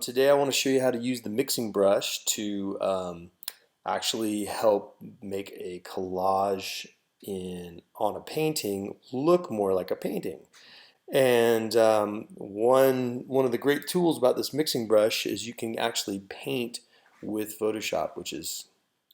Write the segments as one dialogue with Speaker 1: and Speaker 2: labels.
Speaker 1: Today I want to show you how to use the mixing brush to actually help make a collage on a painting look more like a painting. And one of the great tools about this mixing brush is you can actually paint with Photoshop, which is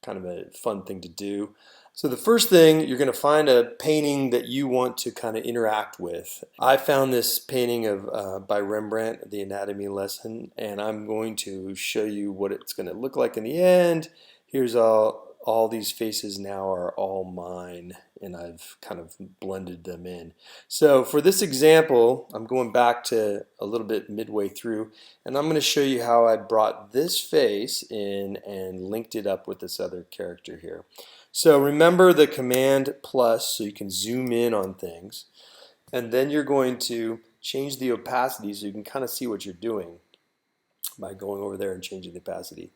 Speaker 1: kind of a fun thing to do. So the first thing, you're going to find a painting that you want to kind of interact with. I found this painting of by Rembrandt, The Anatomy Lesson, and I'm going to show you what it's going to look like in the end. Here's all these faces now are all mine, and I've kind of blended them in. So for this example, I'm going back to a little bit midway through, and I'm going to show you how I brought this face in and linked it up with this other character here. So remember the command plus so you can zoom in on things, and then you're going to change the opacity so you can kind of see what you're doing by going over there and changing the opacity.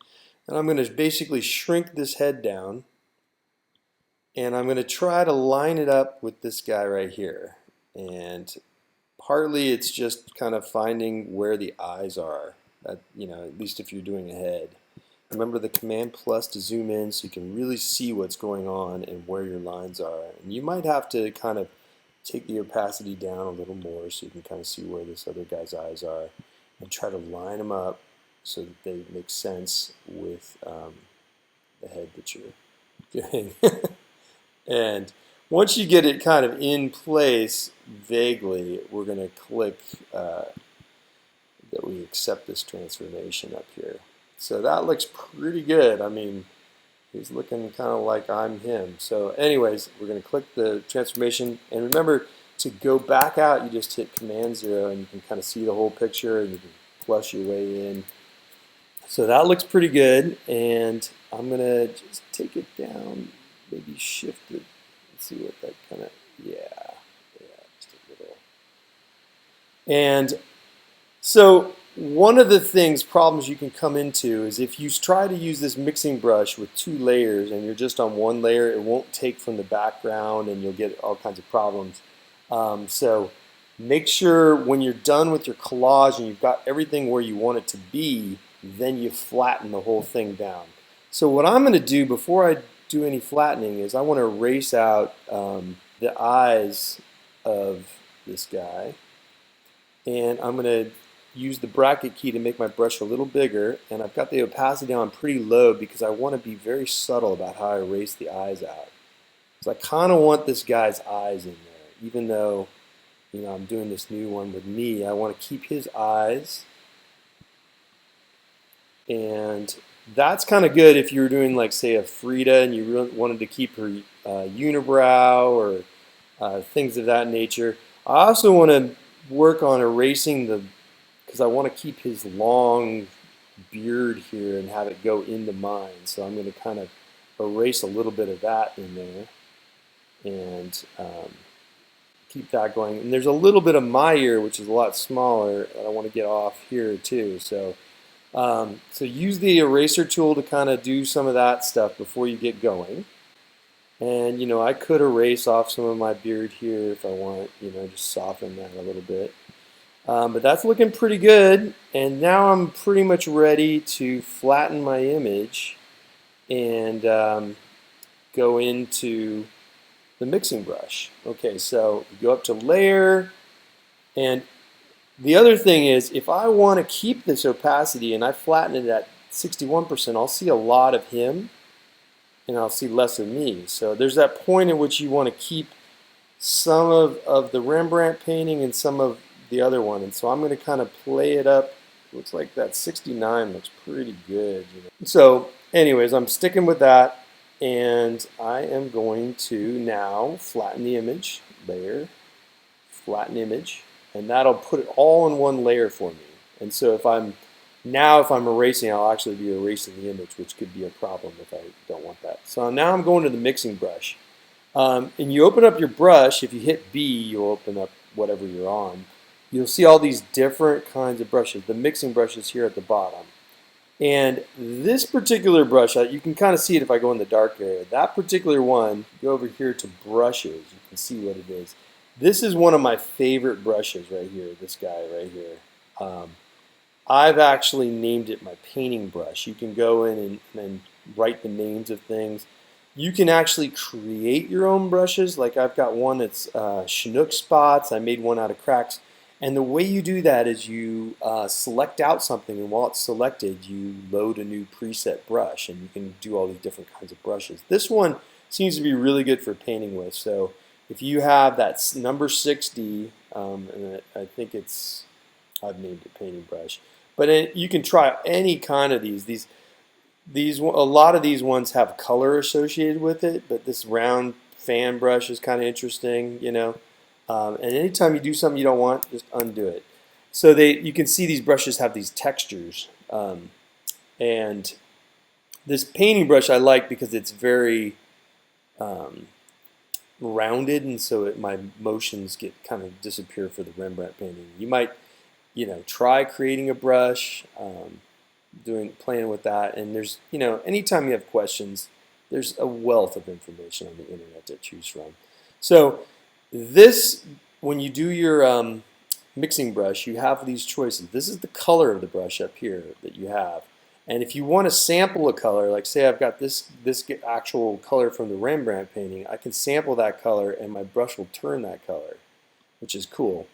Speaker 1: And I'm going to basically shrink this head down, and I'm going to try to line it up with this guy right here. And partly it's just kind of finding where the eyes are, at least if you're doing a head. Remember the command plus to zoom in so you can really see what's going on and where your lines are. And you might have to kind of take the opacity down a little more so you can kind of see where this other guy's eyes are, and try to line them up so that they make sense with the head that you're doing. And once you get it kind of in place vaguely, we're going to click that we accept this transformation up here. So that looks pretty good. I mean, he's looking kind of like I'm him. So anyways, we're going to click the transformation. And remember, to go back out, you just hit Command 0, and you can kind of see the whole picture, and you can flush your way in. So that looks pretty good. And I'm going to just take it down, maybe shift it. Let's see what that kind of, yeah, just a little. And so one of the problems you can come into is if you try to use this mixing brush with two layers and you're just on one layer, it won't take from the background and you'll get all kinds of problems. So make sure when you're done with your collage and you've got everything where you want it to be, then you flatten the whole thing down. So what I'm going to do before I do any flattening is I want to erase out the eyes of this guy, and I'm going to use the bracket key to make my brush a little bigger, and I've got the opacity on pretty low because I want to be very subtle about how I erase the eyes out. So I kind of want this guy's eyes in there, even though I'm doing this new one with me. I want to keep his eyes, and that's kind of good if you were doing, like, say, a Frida and you really wanted to keep her unibrow or things of that nature. I also want to work on erasing because I want to keep his long beard here and have it go into mine. So I'm going to kind of erase a little bit of that in there and keep that going. And there's a little bit of my ear, which is a lot smaller, that I want to get off here too. So use the eraser tool to kind of do some of that stuff before you get going. And I could erase off some of my beard here if I want, just soften that a little bit. But that's looking pretty good, and now I'm pretty much ready to flatten my image and go into the mixing brush. Okay, so go up to Layer, and the other thing is, if I want to keep this opacity and I flatten it at 61%, I'll see a lot of him and I'll see less of me. So there's that point at which you want to keep some of the Rembrandt painting and some of the other one. And so I'm going to kind of play it up. Looks like that 69 looks pretty good. So anyways, I'm sticking with that, and I am going to now flatten the image. Layer, flatten image. And that'll put it all in one layer for me. And so if I'm erasing, I'll actually be erasing the image, which could be a problem if I don't want that. So now I'm going to the mixing brush. And you open up your brush. If you hit B, you'll open up whatever you're on. You'll see all these different kinds of brushes. The mixing brush is here at the bottom. And this particular brush, you can kind of see it if I go in the dark area. That particular one, go over here to brushes. You can see what it is. This is one of my favorite brushes right here, this guy right here. I've actually named it my painting brush. You can go in and write the names of things. You can actually create your own brushes. Like I've got one that's Chinook spots. I made one out of cracks. And the way you do that is you select out something, and while it's selected, you load a new preset brush, and you can do all these different kinds of brushes. This one seems to be really good for painting with. So if you have that number 6D, and I think I've named it painting brush, but you can try any kind of these. A lot of these ones have color associated with it, but this round fan brush is kind of interesting, you know. And anytime you do something you don't want, just undo it. So you can see these brushes have these textures, and this painting brush I like because it's very um, rounded, and so my motions get kind of disappear for the Rembrandt painting. You might, try creating a brush, playing with that, and there's, anytime you have questions, there's a wealth of information on the internet to choose from. So this, when you do your mixing brush, you have these choices. This is the color of the brush up here that you have. And if you want to sample a color, like say I've got this actual color from the Rembrandt painting, I can sample that color and my brush will turn that color, which is cool.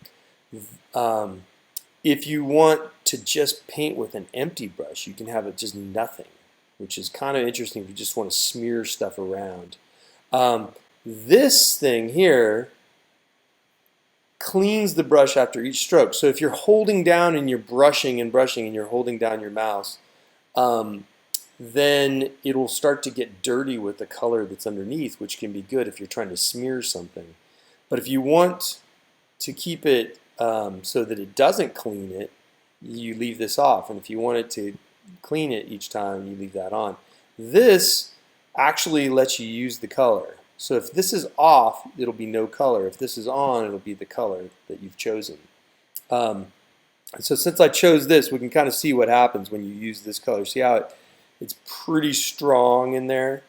Speaker 1: If you want to just paint with an empty brush, you can have it just nothing, which is kind of interesting if you just want to smear stuff around. This thing here cleans the brush after each stroke. So if you're holding down and you're brushing and brushing and you're holding down your mouse, then it will start to get dirty with the color that's underneath, which can be good if you're trying to smear something. But if you want to keep it so that it doesn't clean it, you leave this off. And if you want it to clean it each time, you leave that on. This actually lets you use the color. So if this is off, it'll be no color. If this is on, it'll be the color that you've chosen. So since I chose this, we can kind of see what happens when you use this color. See how it's pretty strong in there?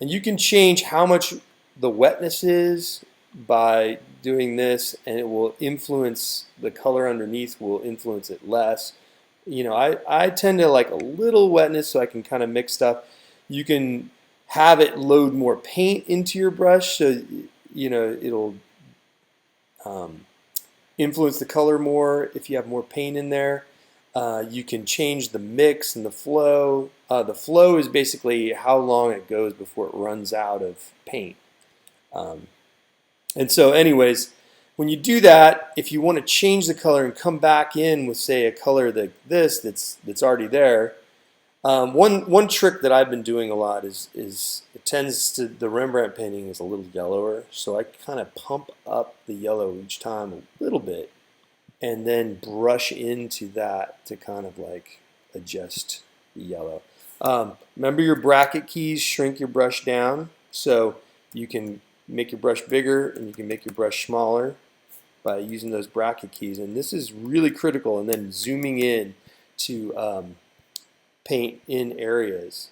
Speaker 1: And you can change how much the wetness is by doing this, and it will influence the color underneath, will influence it less. I tend to like a little wetness so I can kind of mix stuff. You can have it load more paint into your brush, so it'll influence the color more if you have more paint in there. You can change the mix and the flow. The flow is basically how long it goes before it runs out of paint. And so anyways, when you do that, if you want to change the color and come back in with, say, a color like this that's already there, one trick that I've been doing a lot is it tends to, the Rembrandt painting is a little yellower, so I kind of pump up the yellow each time a little bit and then brush into that to kind of like adjust the yellow. Remember your bracket keys, shrink your brush down, so you can make your brush bigger and you can make your brush smaller by using those bracket keys. And this is really critical. And then zooming in to paint in areas,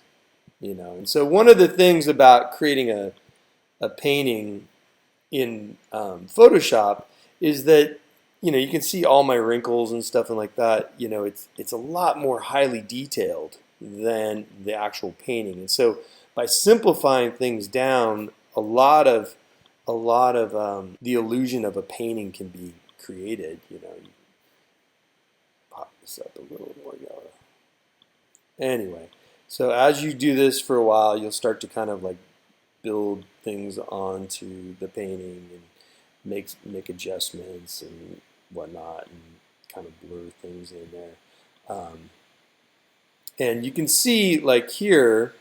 Speaker 1: And so one of the things about creating a painting in Photoshop is that you can see all my wrinkles and stuff and like that. It's a lot more highly detailed than the actual painting. And so by simplifying things down, a lot of the illusion of a painting can be created. You pop this up a little more yellow. Anyway, so as you do this for a while, you'll start to kind of like build things onto the painting and make adjustments and whatnot, and kind of blur things in there. And you can see, like here,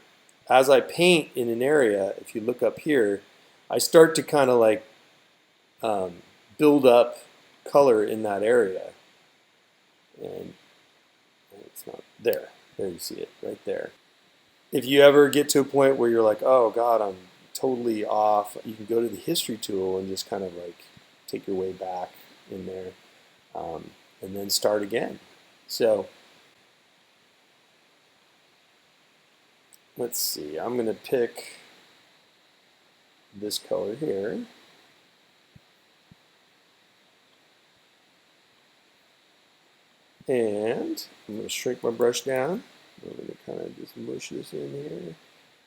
Speaker 1: as I paint in an area, if you look up here, I start to kind of like build up color in that area. And it's not there. There you see it, right there. If you ever get to a point where you're like, oh God, I'm totally off, you can go to the history tool and just kind of like take your way back in there, and then start again. So let's see, I'm going to pick this color here. And I'm going to shrink my brush down. I'm going to kind of just mush this in here.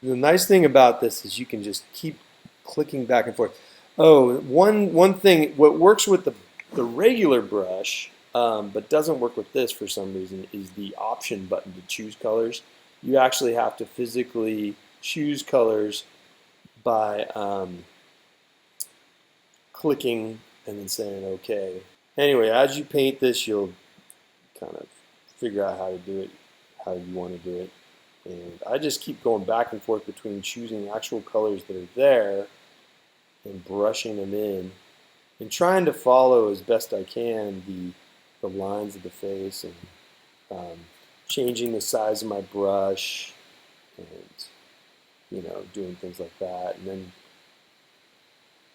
Speaker 1: The nice thing about this is you can just keep clicking back and forth. Oh, one thing, what works with the regular brush, but doesn't work with this for some reason, is the option button to choose colors. You actually have to physically choose colors by clicking and then saying OK. Anyway, as you paint this, you'll kind of figure out how to do it, how you want to do it. And I just keep going back and forth between choosing actual colors that are there and brushing them in and trying to follow as best I can the lines of the face and changing the size of my brush and doing things like that, and then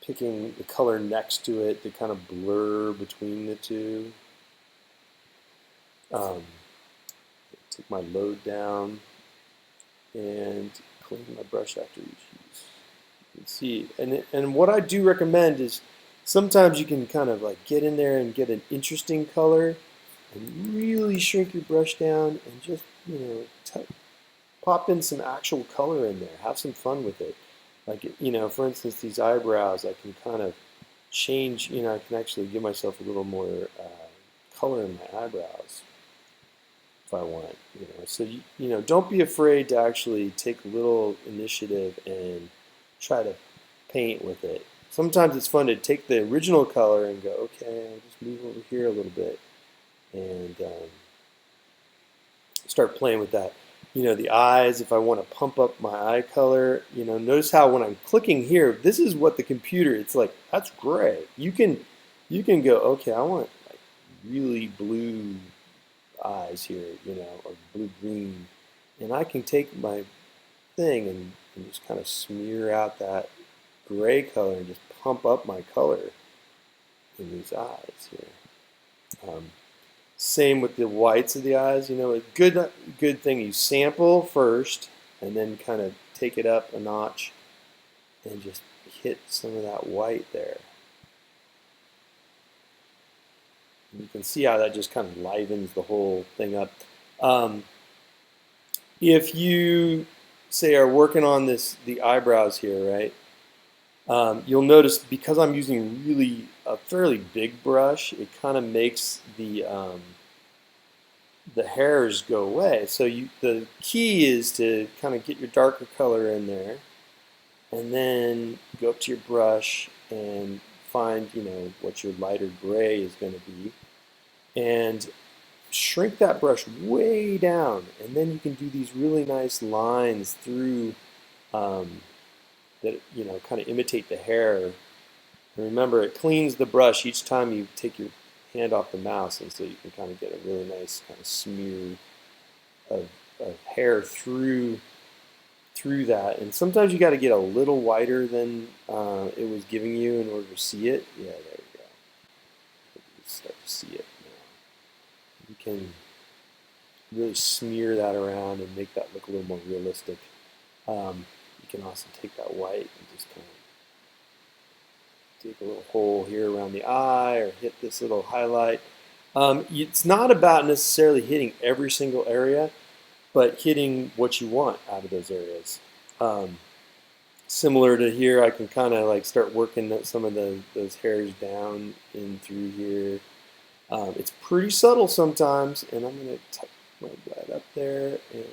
Speaker 1: picking the color next to it to kind of blur between the two. Take my load down and clean my brush after each use. You can see, and what I do recommend is sometimes you can kind of like get in there and get an interesting color and really shrink your brush down and just pop in some actual color in there. Have some fun with it. Like for instance, these eyebrows, I can kind of change. I can actually give myself a little more color in my eyebrows if I want. So don't be afraid to actually take a little initiative and try to paint with it. Sometimes it's fun to take the original color and go, okay, I'll just move over here a little bit and start playing with that. The eyes, if I want to pump up my eye color, notice how when I'm clicking here, this is what the computer, it's like, that's gray. You can go, okay, I want like really blue eyes here, or blue-green. And I can take my thing and just kind of smear out that gray color and just pump up my color in these eyes here. Same with the whites of the eyes. A good thing, you sample first and then kind of take it up a notch and just hit some of that white there. And you can see how that just kind of livens the whole thing up. If you say are working on the eyebrows here, right? You'll notice because I'm using really a fairly big brush, it kind of makes the hairs go away. So the key is to kind of get your darker color in there, and then go up to your brush and find what your lighter gray is going to be, and shrink that brush way down, and then you can do these really nice lines through that kind of imitate the hair. And remember, it cleans the brush each time you take your hand off the mouse, and so you can kind of get a really nice kind of smear of hair through that. And sometimes you got to get a little whiter than it was giving you in order to see it. Yeah, there you go. You start to see it now. You can really smear that around and make that look a little more realistic. You can also take that white and just kind of dig a little hole here around the eye or hit this little highlight. It's not about necessarily hitting every single area, but hitting what you want out of those areas. Similar to here, I can kind of like start working some of those hairs down in through here. It's pretty subtle sometimes, and I'm going to tuck that up there and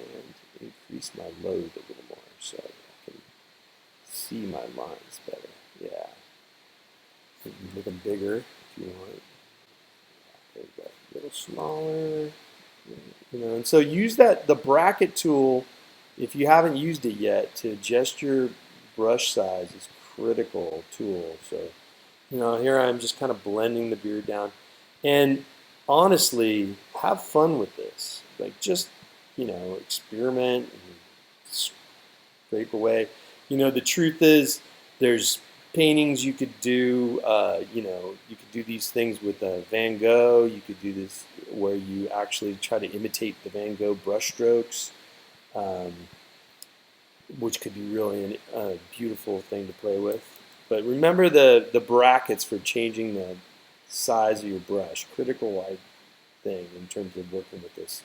Speaker 1: increase my load a little more so I can see my lines better. Yeah. You can make them bigger if you want. There you go. A little smaller. And so use the bracket tool if you haven't used it yet to adjust your brush size. It's a critical tool. So, here I'm just kind of blending the beard down. And honestly, have fun with this. Like just, experiment and scrape away. The truth is there's paintings you could do, you could do these things with Van Gogh. You could do this where you actually try to imitate the Van Gogh brushstrokes, which could be really a beautiful thing to play with. But remember the brackets for changing the size of your brush. Critical thing in terms of working with this.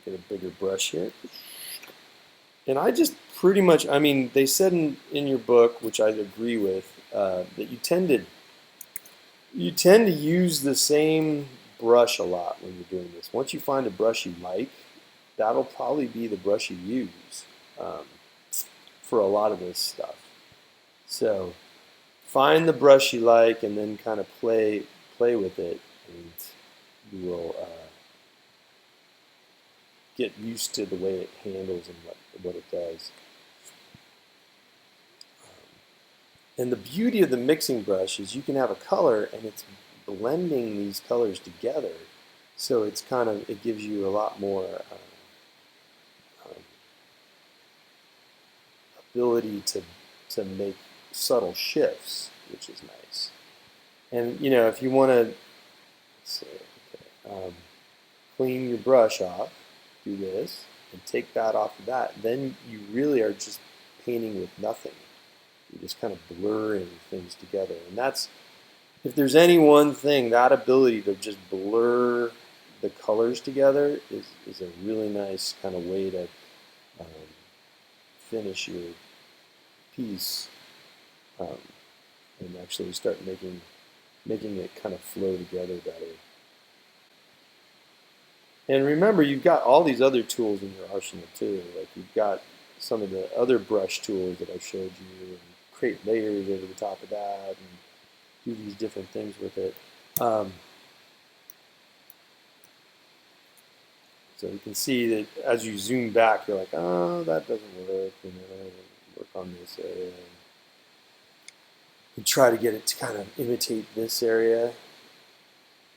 Speaker 1: Get a bigger brush here. And I just pretty much, I mean, they said in your book, which I agree with, that you tend to use the same brush a lot when you're doing this. Once you find a brush you like, that'll probably be the brush you use um, for a lot of this stuff. So find the brush you like and then kind of play with it, and you will get used to the way it handles and what it does. And the beauty of the mixing brush is you can have a color and it's blending these colors together. So it's kind of, it gives you a lot more ability to make subtle shifts, which is nice. And you know, if you want to clean your brush off, do this, and take that off of that, then you really are just painting with nothing. You're just kind of blurring things together. And that's, if there's any one thing, that ability to just blur the colors together is a really nice kind of way to finish your piece and actually start making it kind of flow together better. And remember, you've got all these other tools in your arsenal too. Like you've got some of the other brush tools that I showed you, and create layers over the top of that, and do these different things with it. So you can see that as you zoom back, you're like, oh, that doesn't work. You know, work on this area. And try to get it to kind of imitate this area.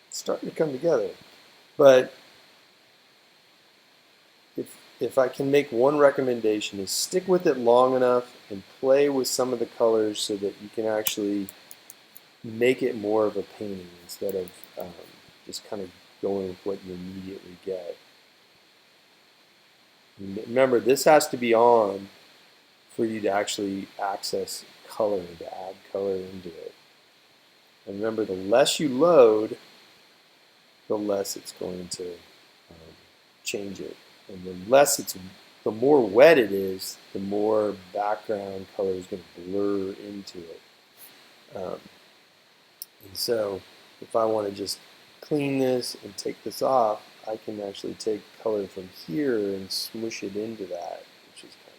Speaker 1: It's starting to come together. But if I can make one recommendation, is stick with it long enough and play with some of the colors so that you can actually make it more of a painting instead of just kind of going with what you immediately get. Remember, this has to be on for you to actually access color, to add color into it. And remember, the less you load, the less it's going to change it. And the more wet it is, the more background color is going to blur into it. And so if I want to just clean this and take this off, I can actually take color from here and smoosh it into that, which is kind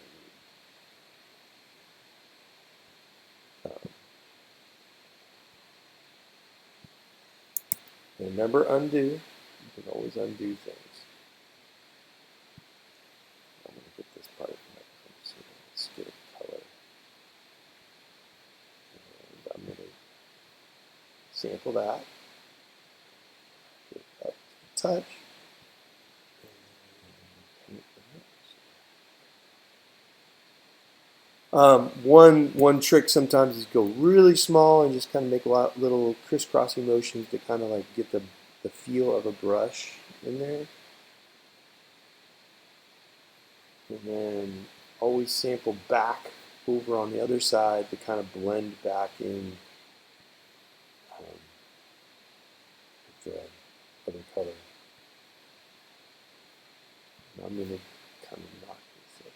Speaker 1: of neat. Remember, undo. You can always undo things. I'm going to get this part so let's get a color. And I'm going to sample that. Get up to touch. One trick sometimes is go really small and just kind of make a lot little crisscrossing motions to kind of like get the feel of a brush in there. And then always sample back over on the other side to kind of blend back in with the other color. And I'm going to kind of knock this up.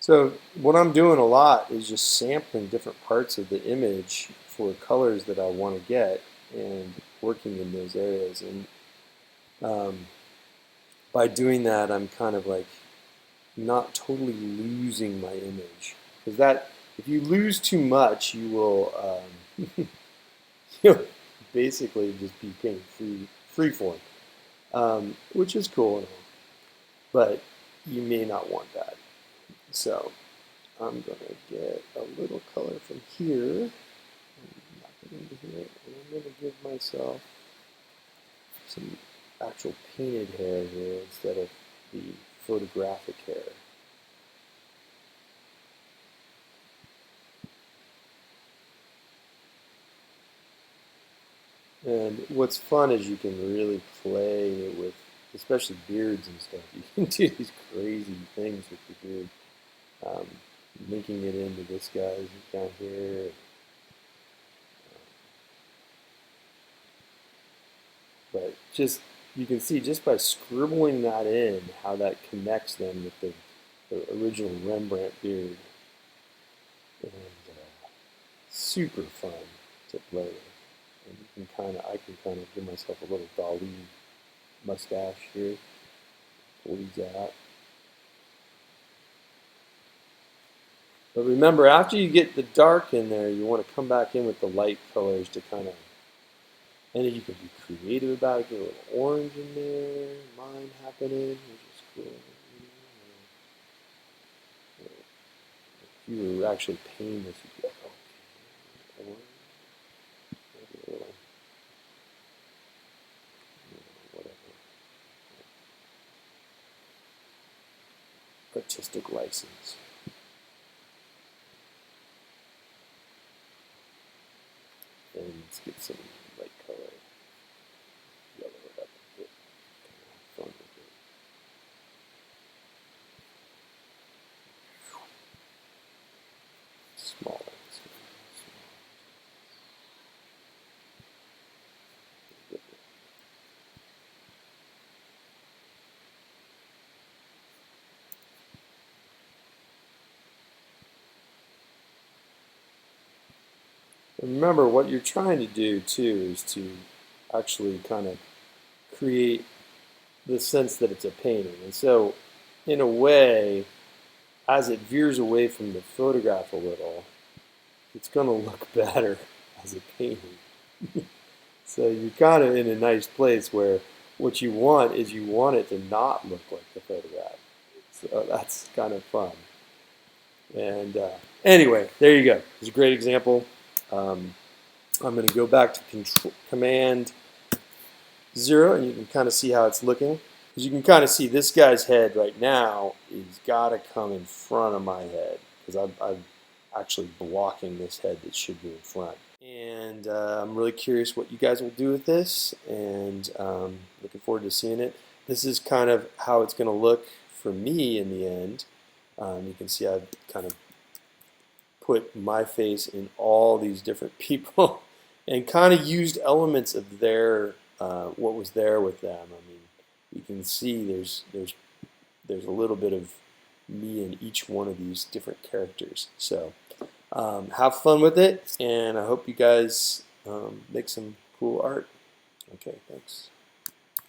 Speaker 1: So what I'm doing a lot is just sampling different parts of the image for colors that I want to get and working in those areas. And by doing that, I'm kind of like not totally losing my image. Because that, if you lose too much, you will you'll basically just be painting free form, which is cool and all. But you may not want that. So I'm going to get a little color from here, knock it into here, and I'm going to give myself some actual painted hair here instead of the photographic hair. And what's fun is you can really play with, especially beards and stuff. You can do these crazy things with your beard. Um, Linking it into this guy's down here. But just, you can see just by scribbling that in how that connects them with the original Rembrandt beard. And super fun to play with. And you can I can kind of give myself a little Dali mustache here. Pull these out. But remember, after you get the dark in there, you want to come back in with the light colors to kind of, and then you can be creative about it. Get a little orange in there, mine happening, which is cool. If you were actually painting this, you'd be like, okay, orange, maybe a little, whatever, artistic license. And let's get some light color, yellow it up a bit, kind of fun with it. Smaller. And remember, what you're trying to do too is to actually kind of create the sense that it's a painting. And so, in a way, as it veers away from the photograph a little, it's going to look better as a painting. So you're kind of in a nice place where what you want is you want it to not look like the photograph. So that's kind of fun. And anyway, there you go. It's a great example. Um, I'm going to go back to Command 0, and you can kind of see how it's looking. As you can kind of see, this guy's head right now is got to come in front of my head because I'm actually blocking this head that should be in front. And I'm really curious what you guys will do with this, and looking forward to seeing it. This is kind of how it's going to look for me in the end. You can see I've kind of put my face in all these different people and kind of used elements of their what was there with them. I mean, you can see there's a little bit of me in each one of these different characters. So have fun with it, and I hope you guys make some cool art. Okay, thanks.